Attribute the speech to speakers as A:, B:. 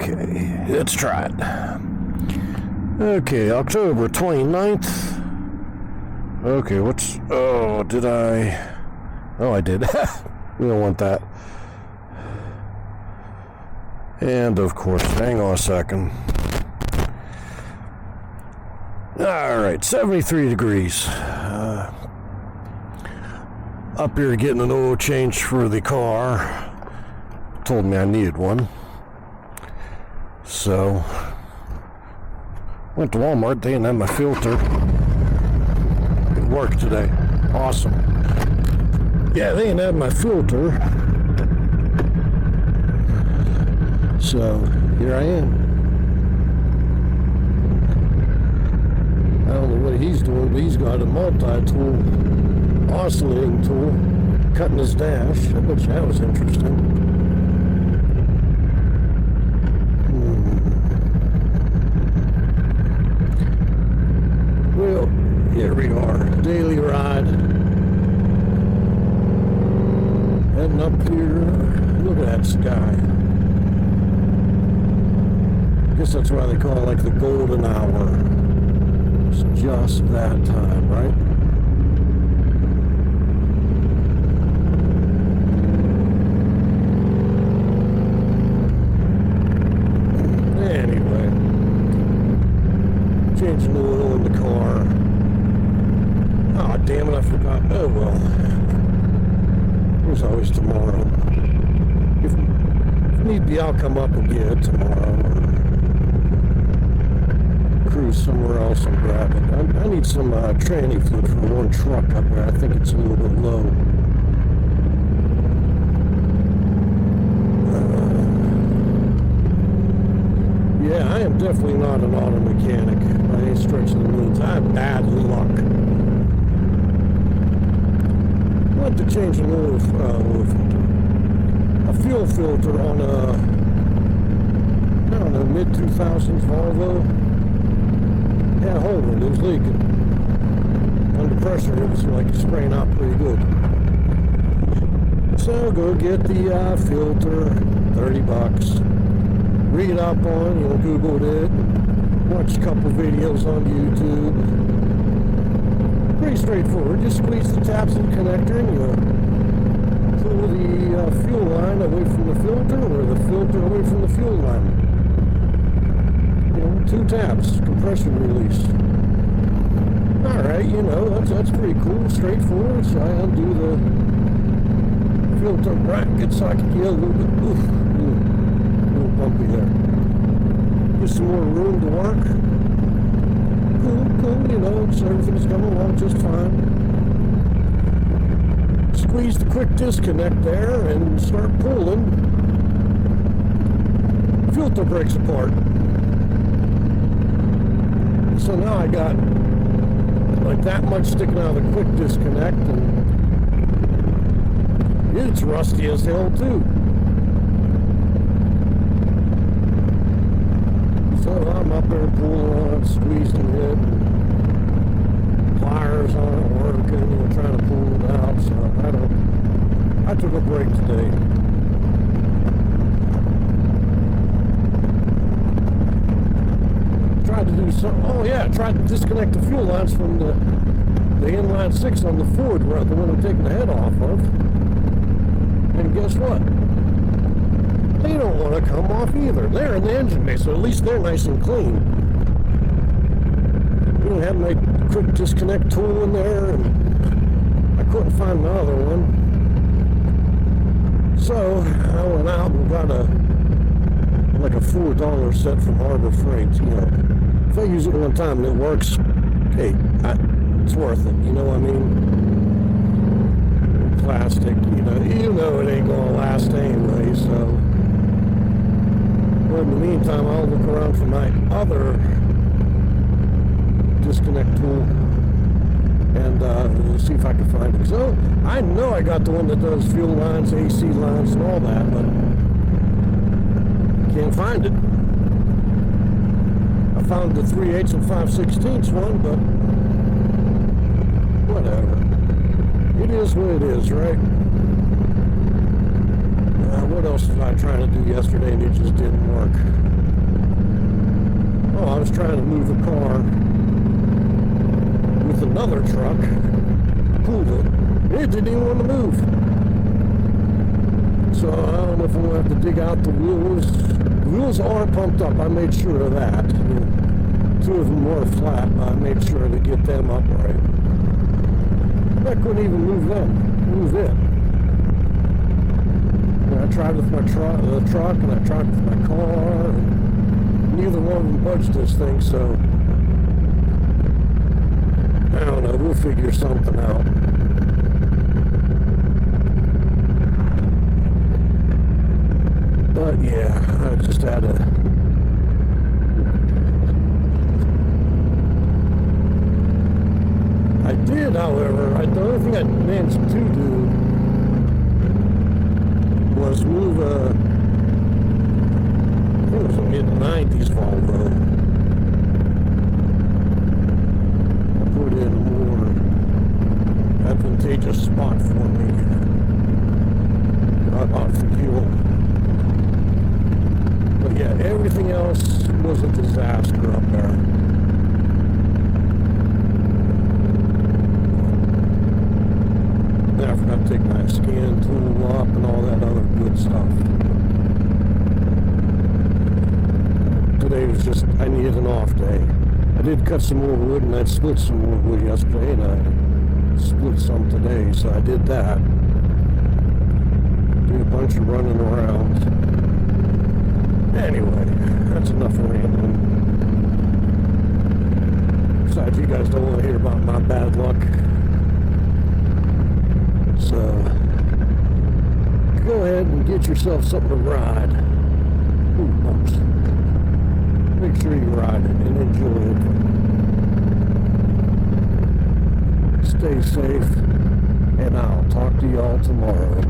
A: Okay, let's try it. Okay, October 29th. Okay, I did. We don't want that. And of course, hang on a second. Alright, 73 degrees. Up here getting an oil change for the car. Told me I needed one. So, went to Walmart. They didn't have my filter. It worked today. Awesome. Yeah, they didn't have my filter. So, here I am. I don't know what he's doing, but he's got a multi-tool, oscillating tool, cutting his dash. I bet you that was interesting. Well, here we are, daily ride. Heading up here, look at that sky. I guess that's why they call it like the golden hour. It's just that time, right? Anyway, changing the oil in the car. Oh, damn it, I forgot. Oh, well. There's always tomorrow. If need be, I'll come up and get it tomorrow. Or cruise somewhere else and grab it. I need some tranny fluid for one truck up there. I think it's a little bit low. Yeah, I am definitely not an auto mechanic by any stretch of the means. I have bad luck. I want to change a fuel filter on a, I don't know, mid-2000s Volvo. Had a hole in it, it was leaking. Under pressure, it was like spraying out pretty good. So go get the filter, $30. Read up on, Googled it, watch a couple videos on YouTube. Pretty straightforward. Just squeeze the taps and connector and you pull the fuel line away from the filter or the filter away from the fuel line. 2 taps, compression release. Alright, that's pretty cool, straightforward. So I undo the filter bracket so I can get a little bit, bumpy there. Get some more room to work. Cool, so everything's coming along just fine. Squeeze the quick disconnect there and start pulling. Filter breaks apart. So now I got like that much sticking out of the quick disconnect, and it's rusty as hell too. So I'm up there pulling on it, squeezing it, pliers aren't working, trying to pull it out. So I took a break today. Tried to do something. Oh yeah, tried to disconnect the fuel lines from the inline 6 on the Ford, the one I'm taking the head off of. And guess what? They don't want to come off either. They're in the engine bay, so at least they're nice and clean. You don't have my quick disconnect tool in there, and I couldn't find my other one. So I went out and got a $4 set from Harbor Freight. If I use it one time and it works, hey, it's worth it. You know what I mean? Plastic, it ain't gonna last anyway. So. Well, in the meantime, I'll look around for my other disconnect tool and see if I can find it. So I know I got the one that does fuel lines, AC lines, and all that, but can't find it. I found the 3/8 and 5/16 one, but whatever. It is what it is, right? What else was I trying to do yesterday and it just didn't work? Oh, I was trying to move a car with another truck. Pulled it. It didn't even want to move. So I don't know if I'm going to have to dig out the wheels. The wheels are pumped up. I made sure of that. Two of them were flat. I made sure to get them upright. I couldn't even move it. And I tried with my truck, and I tried with my car, and neither one of them budged this thing, so I don't know, we'll figure something out. But yeah, I just had to I did, however, the only thing I managed to do was move I think it was a mid-90s Volvo. I put in a more advantageous spot for me. I bought for fuel. But yeah, everything else was a disaster up there. I forgot to take my scan tool up and all that other good stuff. Today was just, I needed an off day. I did cut some more wood, and I split some more wood yesterday, and I split some today, so I did that. Did a bunch of running around. Anyway, that's enough rambling. Besides, you guys don't want to hear about my bad luck. So, go ahead and get yourself something to ride. Ooh, bumps. Make sure you ride it and enjoy it. Stay safe, and I'll talk to y'all tomorrow.